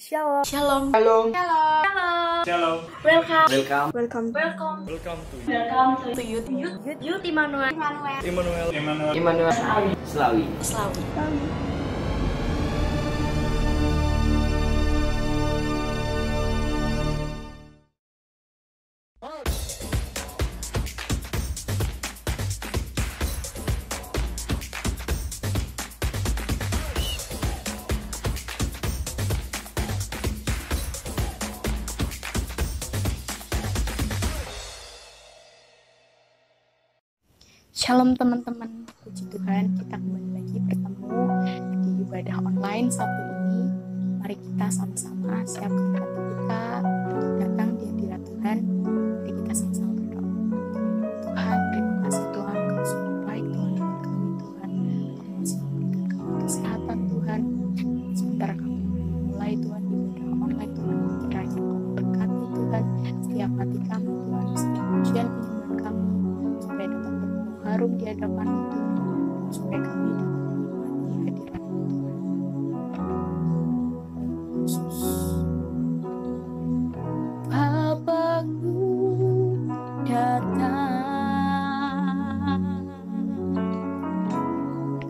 Shalom. Shalom. Shalom. Shalom. Shalom. Welcome. Welcome. Welcome. Welcome. Welcome to Welcome to Youth Immanuel. Immanuel Slawi. Slawi. Shalom teman-teman, puji Tuhan kita kembali lagi bertemu di ibadah online Sabtu ini. Mari kita sama-sama siapkan hati kita untuk datang di hadirat Tuhan. Mari kita sama-sama berdoa. Tuhan, terima kasih Tuhan, Kau sungguh baik Tuhan buat kami Tuhan. Kau masih memberikan kami kesehatan Tuhan. Sebentar kami mulai Tuhan ibadah online Tuhan, kiranya Kau memberkati Tuhan setiap hati kami Tuhan, setiap ujian penyembahan kami, supaya dapat harum di hadapan Tuhan, supaya kami dapat menikmati hadirat Tuhan. Yesus. Bapakku datang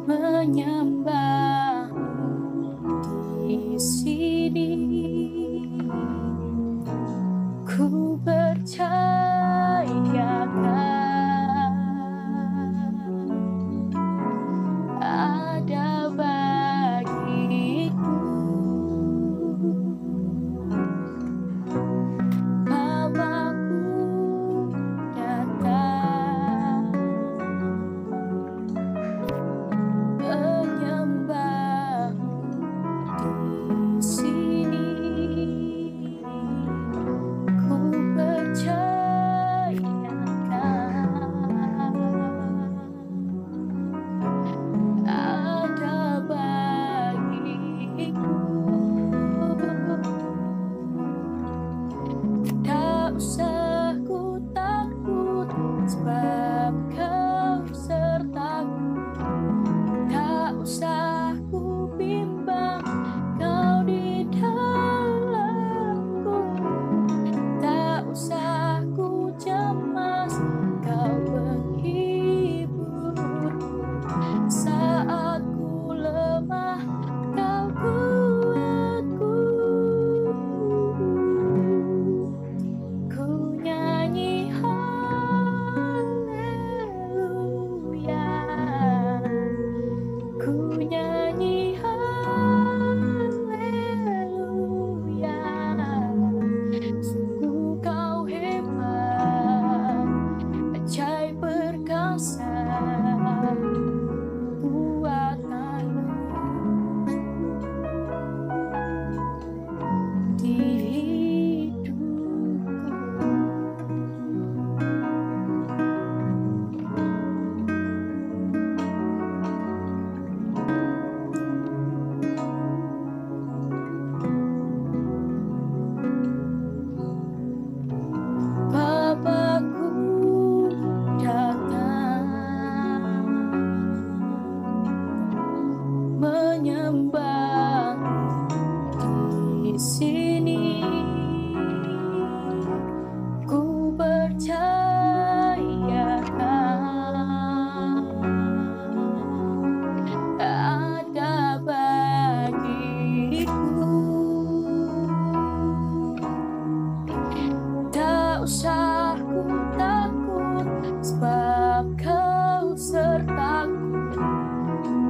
menyembahmu di sini, ku percayakan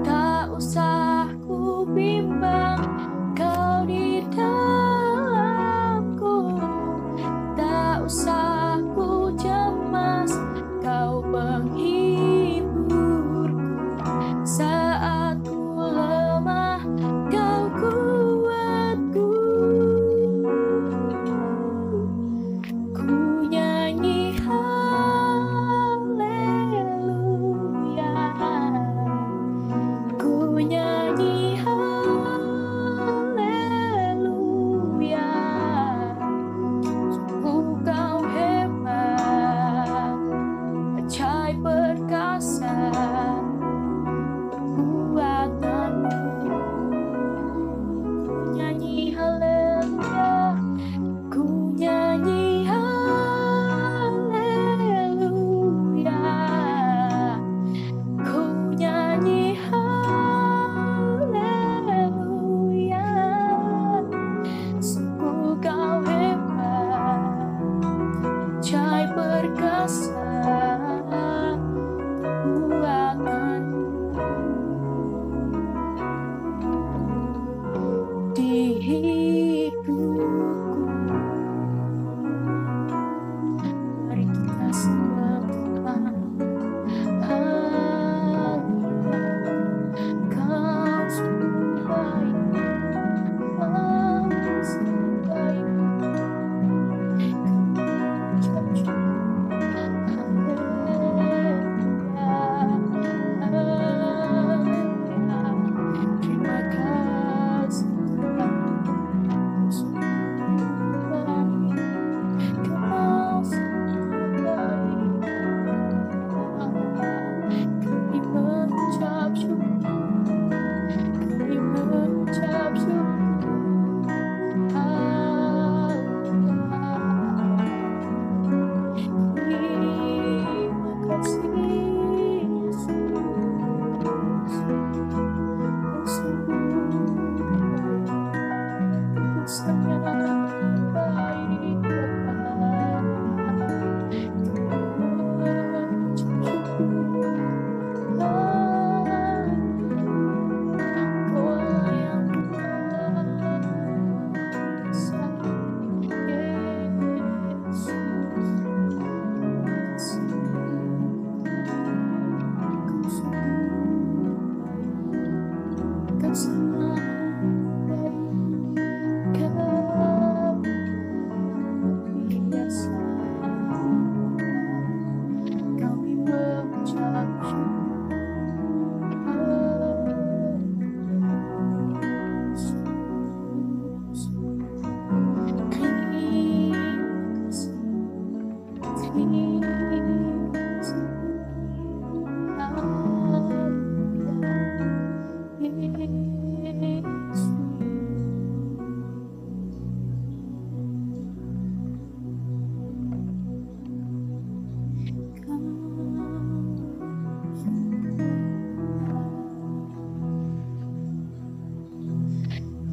tak usah ku bimbang, Kau di dalam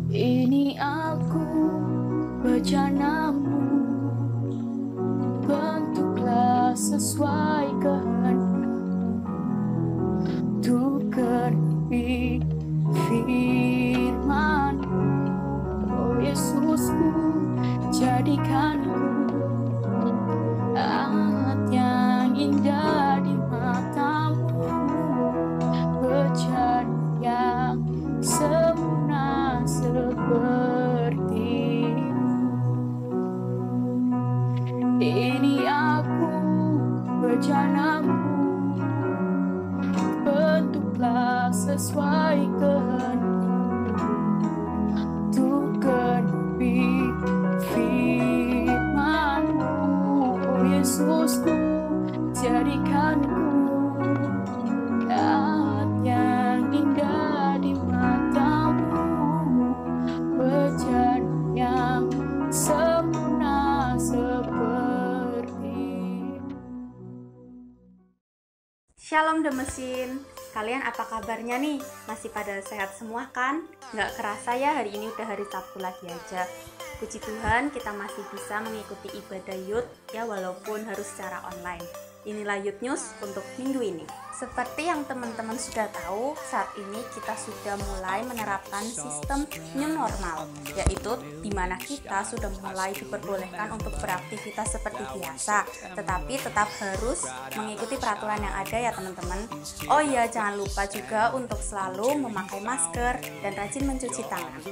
Ini aku bejanamu, bentuklah sesuai kehendak-Mu, tukar firman-Mu. Oh Yesusku, jadikanku alat yang indah di mata-Mu, bejana yang sempurna seperti-Mu. Ini aku bejanamu, bentuklah sesuai kehendak-Mu, tukar firman-Mu. Oh Yesusku, jadikanku alat yang indah di mata-Mu, bejana yang sempurna seperti-Mu. Shalom The Mesin. Kalian apa kabarnya nih? Masih pada sehat semua kan? Nggak kerasa ya hari ini udah hari Sabtu lagi aja. Puji Tuhan kita masih bisa mengikuti ibadah Youth ya walaupun harus secara online. Inilah Youth News untuk minggu ini. Seperti yang teman-teman sudah tahu, saat ini kita sudah mulai menerapkan sistem new normal, yaitu di mana kita sudah mulai diperbolehkan untuk beraktivitas seperti biasa, tetapi tetap harus mengikuti peraturan yang ada ya teman-teman. Oh iya, jangan lupa juga untuk selalu memakai masker dan rajin mencuci tangan.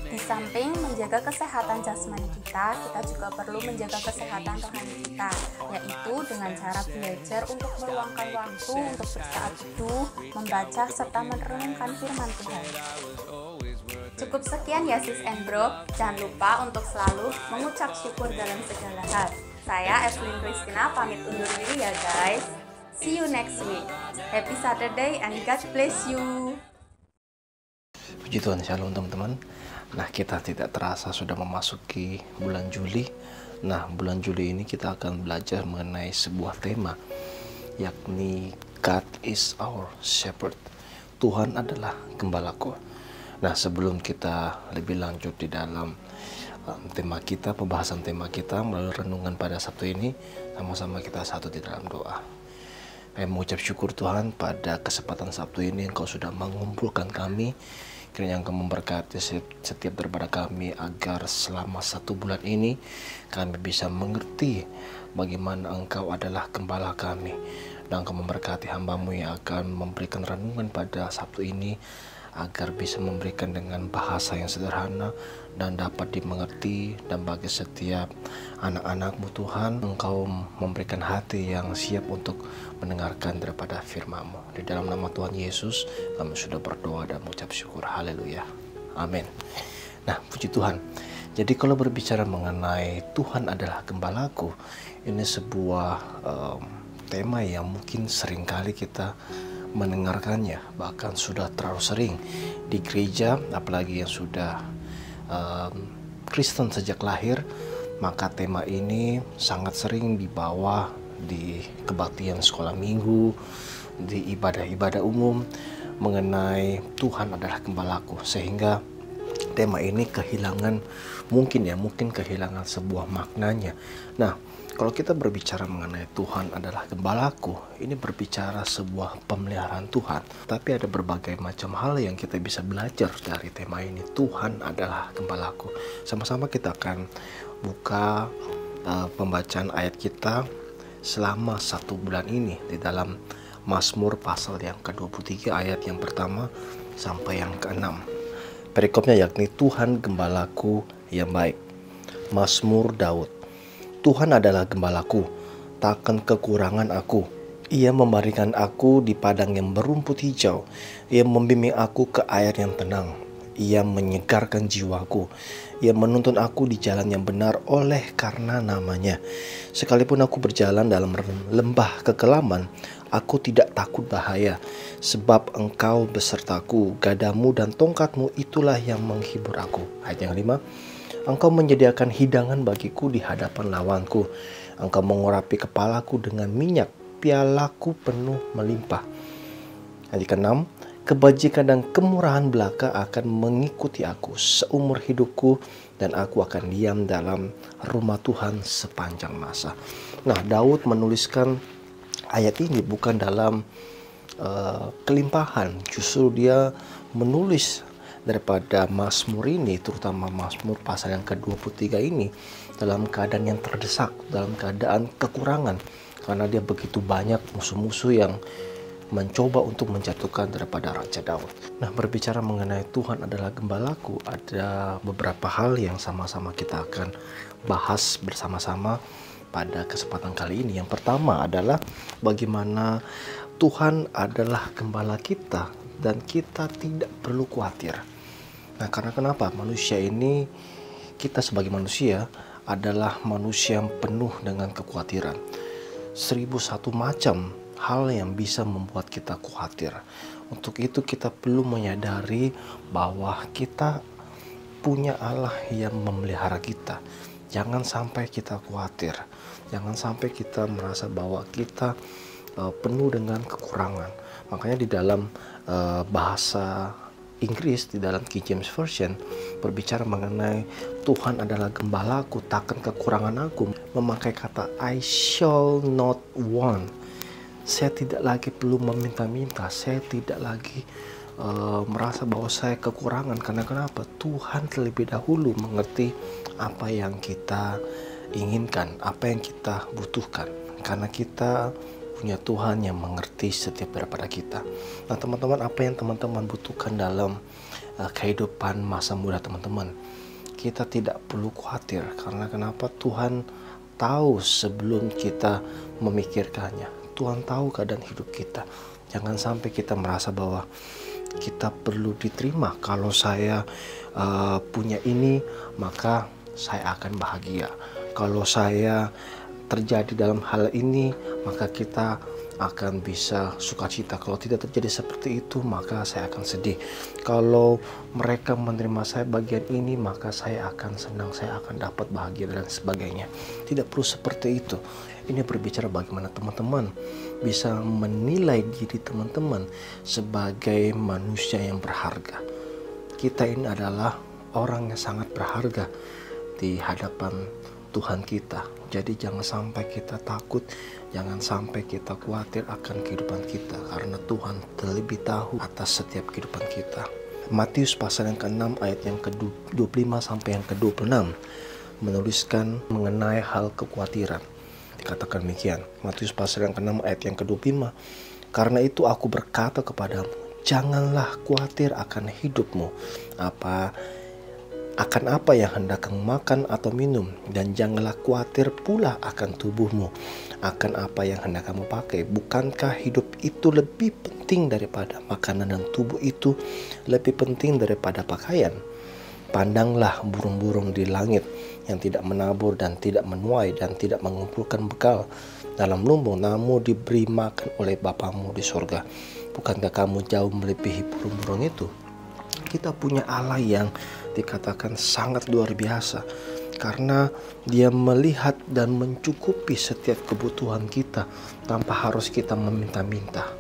Di samping menjaga kesehatan jasmani kita juga perlu menjaga kesehatan rohani kita, yaitu dengan cara belajar untuk meluangkan waktu untuk bersaat teduh, membaca, serta merenungkan firman Tuhan. Cukup sekian ya sis and bro, jangan lupa untuk selalu mengucap syukur dalam segala hal. Saya Evelyn Christina pamit undur diri ya guys. See you next week. Happy Saturday and God bless you. Puji Tuhan, shalom teman-teman. Nah, kita tidak terasa sudah memasuki bulan Juli. Nah, bulan Juli ini kita akan belajar mengenai sebuah tema, yakni God is our shepherd. Tuhan adalah gembalaku. Nah, sebelum kita lebih lanjut di dalam tema kita, pembahasan tema kita melalui renungan pada Sabtu ini, sama-sama kita satu di dalam doa. Saya mengucap syukur Tuhan pada kesempatan Sabtu ini Engkau sudah mengumpulkan kami. Kiranya Engkau memberkati setiap daripada kami agar selama 1 bulan ini kami bisa mengerti bagaimana Engkau adalah gembala kami. Dan Engkau memberkati hamba-Mu yang akan memberikan renungan pada Sabtu ini agar bisa memberikan dengan bahasa yang sederhana dan dapat dimengerti. Dan bagi setiap anak-anak-Mu Tuhan, Engkau memberikan hati yang siap untuk mendengarkan daripada firman-Mu. Di dalam nama Tuhan Yesus kami sudah berdoa dan mengucap syukur. Haleluya, amin. Nah, puji Tuhan. Jadi kalau berbicara mengenai Tuhan adalah gembalaku, ini sebuah tema yang mungkin seringkali kita mendengarkannya, bahkan sudah terlalu sering di gereja, apalagi yang sudah Kristen sejak lahir, maka tema ini sangat sering dibawa di kebaktian sekolah minggu, di ibadah-ibadah umum mengenai Tuhan adalah gembalaku, sehingga tema ini mungkin kehilangan sebuah maknanya. Nah, kalau kita berbicara mengenai Tuhan adalah gembalaku, ini berbicara sebuah pemeliharaan Tuhan. Tapi ada berbagai macam hal yang kita bisa belajar dari tema ini. Tuhan adalah gembalaku. Sama-sama kita akan buka pembacaan ayat kita selama 1 bulan ini di dalam Mazmur pasal yang ke-23 ayat yang pertama sampai yang ke-6. Perikopnya yakni Tuhan gembalaku yang baik. Mazmur Daud. Tuhan adalah gembalaku, takkan kekurangan aku. Ia membaringkan aku di padang yang berumput hijau. Ia membimbing aku ke air yang tenang. Ia menyegarkan jiwaku. Ia menuntun aku di jalan yang benar oleh karena namanya. Sekalipun aku berjalan dalam lembah kekelaman, aku tidak takut bahaya. Sebab Engkau besertaku, gadamu dan tongkatmu itulah yang menghibur aku. Ayat yang 5. Engkau menyediakan hidangan bagiku di hadapan lawanku. Engkau mengurapi kepalaku dengan minyak, pialaku penuh melimpah. Ayat ke-6. Kebajikan dan kemurahan belaka akan mengikuti aku seumur hidupku, dan aku akan diam dalam rumah Tuhan sepanjang masa. Nah, Daud menuliskan ayat ini bukan dalam kelimpahan, justru dia menulis daripada Mazmur ini, terutama Mazmur pasal yang ke-23 ini, dalam keadaan yang terdesak, dalam keadaan kekurangan, karena dia begitu banyak musuh-musuh yang mencoba untuk menjatuhkan daripada Raja Daud. Nah, berbicara mengenai Tuhan adalah gembalaku, ada beberapa hal yang sama-sama kita akan bahas bersama-sama pada kesempatan kali ini. Yang pertama adalah bagaimana Tuhan adalah gembala kita dan kita tidak perlu khawatir. Nah, karena kenapa? Kita sebagai manusia adalah manusia yang penuh dengan kekhawatiran. 1001 macam hal yang bisa membuat kita khawatir. Untuk itu kita perlu menyadari bahwa kita punya Allah yang memelihara kita. Jangan sampai kita khawatir. Jangan sampai kita merasa bahwa kita penuh dengan kekurangan. Makanya di dalam bahasa Inggris, di dalam King James Version, berbicara mengenai Tuhan adalah gembalaku, takkan kekurangan aku, memakai kata I shall not want. Saya tidak lagi perlu meminta-minta, saya tidak lagi merasa bahwa saya kekurangan. Karena kenapa? Tuhan terlebih dahulu mengerti apa yang kita inginkan, apa yang kita butuhkan. Karena kita punya Tuhan yang mengerti setiap daripada kita. Nah, teman-teman, apa yang teman-teman butuhkan dalam kehidupan masa muda teman-teman? Kita tidak perlu khawatir. Karena kenapa? Tuhan tahu sebelum kita memikirkannya. Tuhan tahu keadaan hidup kita. Jangan sampai kita merasa bahwa kita perlu diterima. Kalau saya punya ini, maka saya akan bahagia. Kalau saya terjadi dalam hal ini, maka kita akan bisa sukacita. Kalau tidak terjadi seperti itu, maka saya akan sedih. Kalau mereka menerima saya bagian ini, maka saya akan senang, saya akan dapat bahagia dan sebagainya. Tidak perlu seperti itu. Ini berbicara bagaimana teman-teman bisa menilai diri teman-teman sebagai manusia yang berharga. Kita ini adalah orang yang sangat berharga di hadapan Tuhan kita. Jadi jangan sampai kita takut, jangan sampai kita khawatir akan kehidupan kita, karena Tuhan terlebih tahu atas setiap kehidupan kita. Matius pasal yang ke-6 ayat yang ke-25 sampai yang ke-26 menuliskan mengenai hal kekhawatiran. Dikatakan demikian, Matius pasal yang ke-6 ayat yang ke-25, karena itu aku berkata kepadamu, janganlah khawatir akan hidupmu, akan apa yang hendak kamu makan atau minum, dan janganlah khawatir pula akan tubuhmu, akan apa yang hendak kamu pakai. Bukankah hidup itu lebih penting daripada makanan dan tubuh itu lebih penting daripada pakaian? Pandanglah burung-burung di langit yang tidak menabur dan tidak menuai dan tidak mengumpulkan bekal dalam lumbung, namun diberi makan oleh Bapamu di surga. Bukankah kamu jauh melebihi burung-burung itu? Kita punya Allah yang dikatakan sangat luar biasa, karena Dia melihat dan mencukupi setiap kebutuhan kita tanpa harus kita meminta-minta.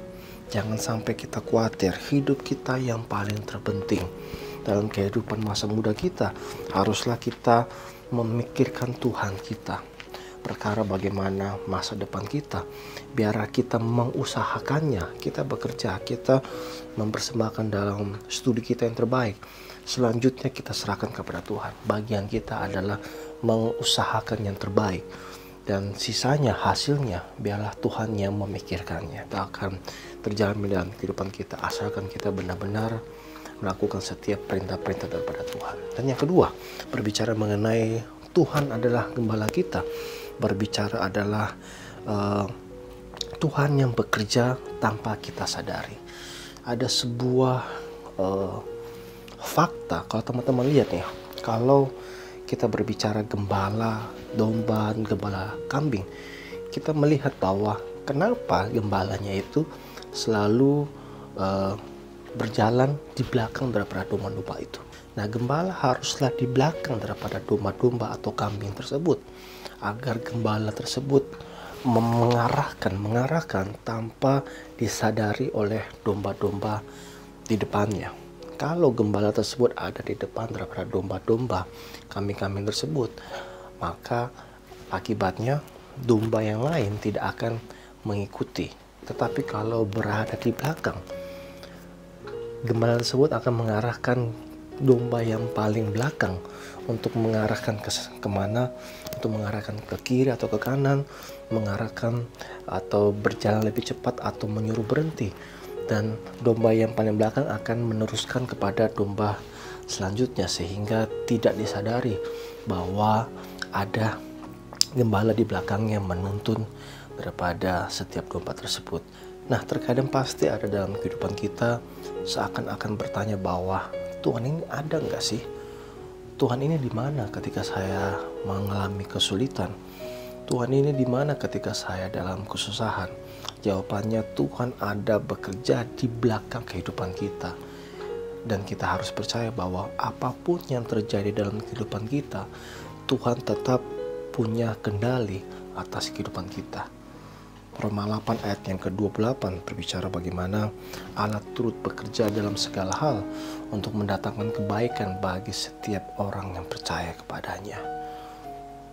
Jangan sampai kita khawatir, hidup kita yang paling terpenting. dalam kehidupan masa muda kita, haruslah kita memikirkan Tuhan kita, perkara bagaimana masa depan kita, biar kita mengusahakannya, kita bekerja, kita mempersembahkan dalam studi kita yang terbaik. Selanjutnya kita serahkan kepada Tuhan. Bagian kita adalah mengusahakan yang terbaik, dan sisanya, hasilnya, biarlah Tuhan yang memikirkannya. Itu akan terjalan dalam kehidupan kita, asalkan kita benar-benar melakukan setiap perintah-perintah daripada Tuhan. Dan yang kedua, berbicara mengenai Tuhan adalah gembala kita, berbicara adalah Tuhan yang bekerja tanpa kita sadari. Ada sebuah fakta, kalau teman-teman lihat nih, kalau kita berbicara gembala domba, gembala kambing, kita melihat bahwa kenapa gembalanya itu selalu berjalan di belakang daripada domba-domba itu. Nah, gembala haruslah di belakang daripada domba-domba atau kambing tersebut, agar gembala tersebut mengarahkan tanpa disadari oleh domba-domba di depannya. Kalau gembala tersebut ada di depan daripada domba-domba, kambing-kambing tersebut, maka akibatnya domba yang lain tidak akan mengikuti. Tetapi kalau berada di belakang, gembala tersebut akan mengarahkan domba yang paling belakang untuk mengarahkan kemana, untuk mengarahkan ke kiri atau ke kanan, mengarahkan atau berjalan lebih cepat atau menyuruh berhenti. Dan domba yang paling belakang akan meneruskan kepada domba selanjutnya, sehingga tidak disadari bahwa ada gembala di belakangnya menuntun daripada setiap domba tersebut. Nah, terkadang pasti ada dalam kehidupan kita seakan-akan bertanya bahwa Tuhan ini ada nggak sih? Tuhan ini di mana ketika saya mengalami kesulitan? Tuhan ini di mana ketika saya dalam kesusahan? Jawabannya, Tuhan ada bekerja di belakang kehidupan kita. Dan kita harus percaya bahwa apapun yang terjadi dalam kehidupan kita, Tuhan tetap punya kendali atas kehidupan kita. Roma 8 ayat yang ke-28 berbicara bagaimana Allah turut bekerja dalam segala hal untuk mendatangkan kebaikan bagi setiap orang yang percaya kepadanya.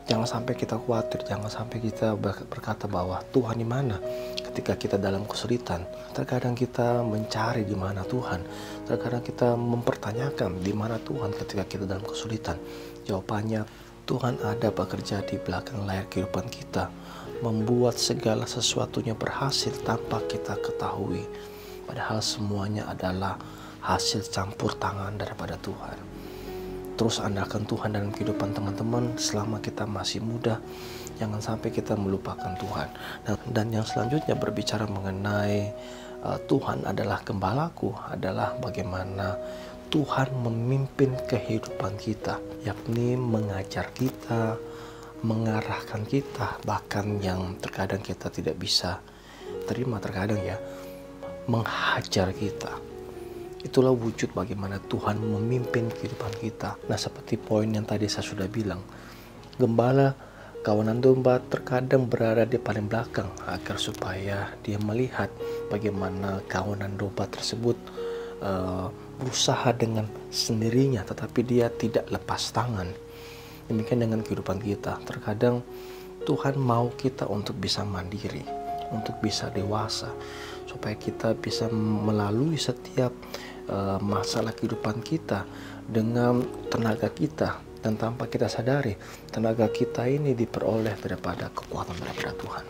Jangan sampai kita khawatir, jangan sampai kita berkata bahwa Tuhan di mana ketika kita dalam kesulitan. Terkadang kita mencari di mana Tuhan, terkadang kita mempertanyakan di mana Tuhan ketika kita dalam kesulitan. Jawabannya, Tuhan ada bekerja di belakang layar kehidupan kita, membuat segala sesuatunya berhasil tanpa kita ketahui. Padahal semuanya adalah hasil campur tangan daripada Tuhan. Terus andalkan Tuhan dalam kehidupan teman-teman selama kita masih muda. Jangan sampai kita melupakan Tuhan. Dan yang selanjutnya berbicara mengenai Tuhan adalah gembalaku, adalah bagaimana Tuhan memimpin kehidupan kita, yakni mengajar kita, mengarahkan kita, bahkan yang terkadang kita tidak bisa terima, terkadang ya, menghajar kita. Itulah wujud bagaimana Tuhan memimpin kehidupan kita. Nah, seperti poin yang tadi saya sudah bilang, gembala kawanan domba terkadang berada di paling belakang agar supaya dia melihat bagaimana kawanan domba tersebut berusaha dengan sendirinya, tetapi dia tidak lepas tangan. Demikian dengan kehidupan kita. Terkadang Tuhan mau kita untuk bisa mandiri, untuk bisa dewasa, supaya kita bisa melalui setiap masalah kehidupan kita dengan tenaga kita, dan tanpa kita sadari tenaga kita ini diperoleh daripada kekuatan daripada Tuhan.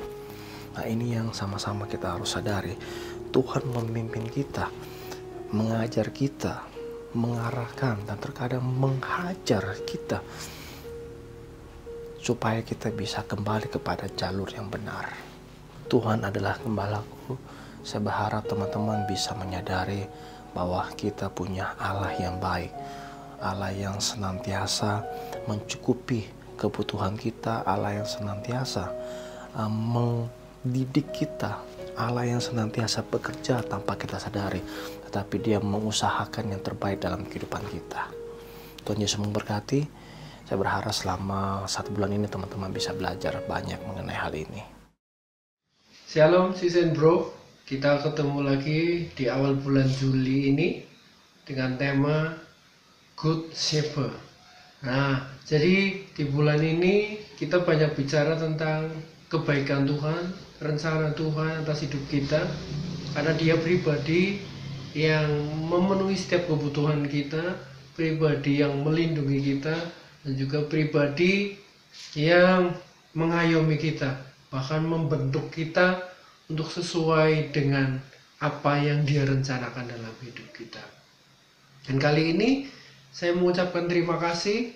Nah, ini yang sama-sama kita harus sadari. Tuhan memimpin kita, mengajar kita, mengarahkan, dan terkadang menghajar kita supaya kita bisa kembali kepada jalur yang benar. Tuhan adalah gembalaku. Saya berharap teman-teman bisa menyadari bahwa kita punya Allah yang baik, Allah yang senantiasa mencukupi kebutuhan kita, Allah yang senantiasa mendidik kita, Allah yang senantiasa bekerja tanpa kita sadari, tetapi Dia mengusahakan yang terbaik dalam kehidupan kita. Tuhan Yesus memberkati. Saya berharap selama 1 bulan ini teman-teman bisa belajar banyak mengenai hal ini. Shalom sis and bro, kita ketemu lagi di awal bulan Juli ini dengan tema Good Shepherd. Nah, jadi di bulan ini kita banyak bicara tentang kebaikan Tuhan, rencana Tuhan atas hidup kita, karena Dia pribadi yang memenuhi setiap kebutuhan kita, pribadi yang melindungi kita, dan juga pribadi yang mengayomi kita, bahkan membentuk kita untuk sesuai dengan apa yang Dia rencanakan dalam hidup kita. Dan kali ini saya mengucapkan terima kasih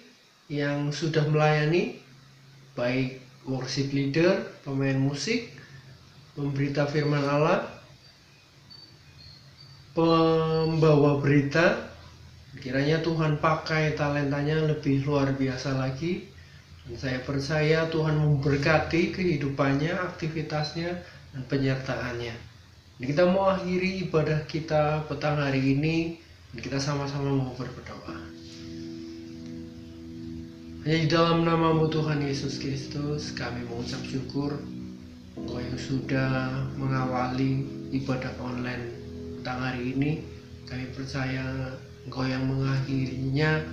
yang sudah melayani, baik worship leader, pemain musik, pemberita firman Allah, pembawa berita. Kiranya Tuhan pakai talentanya lebih luar biasa lagi. Dan saya percaya Tuhan memberkati kehidupannya, aktivitasnya, dan penyertaannya. Dan kita mau akhiri ibadah kita petang hari ini, dan kita sama-sama mau berdoa. Hanya di dalam nama-Mu Tuhan Yesus Kristus kami mengucap syukur Engkau yang sudah mengawali ibadah online petang hari ini. Kami percaya Engkau yang mengakhirinya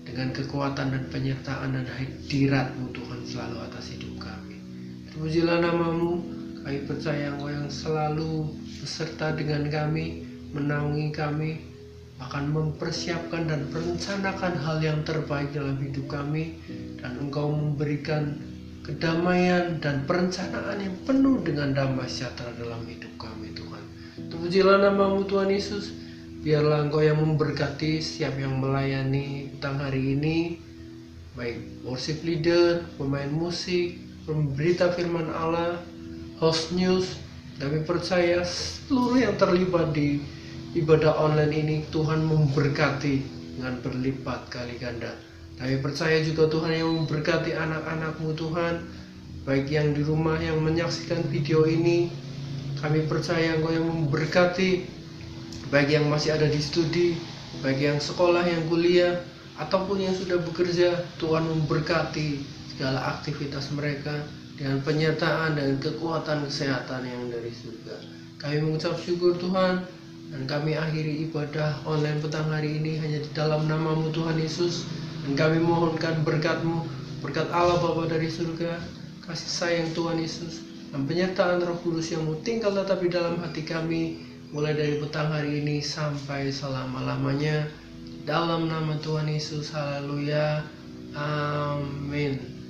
dengan kekuatan dan penyertaan dan hadirat-Mu Tuhan selalu atas hidup kami. Terpujilah nama-Mu. Kami percaya Engkau yang selalu beserta dengan kami, menaungi kami, akan mempersiapkan dan merencanakan hal yang terbaik dalam hidup kami, dan Engkau memberikan kedamaian dan perencanaan yang penuh dengan damai sejahtera dalam hidup kami Tuhan. Terpujilah nama-Mu Tuhan Yesus. Biarlah Engkau yang memberkati setiap yang melayani petang hari ini, baik worship leader, pemain musik, pemberita firman Allah, host news. Kami percaya seluruh yang terlibat di ibadah online ini Tuhan memberkati dengan berlipat kali ganda. Kami percaya juga Tuhan yang memberkati anak-anak-Mu Tuhan, baik yang di rumah yang menyaksikan video ini. Kami percaya Engkau yang memberkati, baik yang masih ada di studi, baik yang sekolah, yang kuliah, ataupun yang sudah bekerja. Tuhan memberkati segala aktivitas mereka dengan penyertaan dan kekuatan kesehatan yang dari surga. Kami mengucap syukur Tuhan, dan kami akhiri ibadah online petang hari ini hanya di dalam nama-Mu Tuhan Yesus. Dan kami mohonkan berkat-Mu, berkat Allah Bapa dari surga, kasih sayang Tuhan Yesus, dan penyertaan Roh Kudus yang Mu tinggal tetap di dalam hati kami, mulai dari petang hari ini sampai selama-lamanya. Dalam nama Tuhan Yesus, haleluya, amin.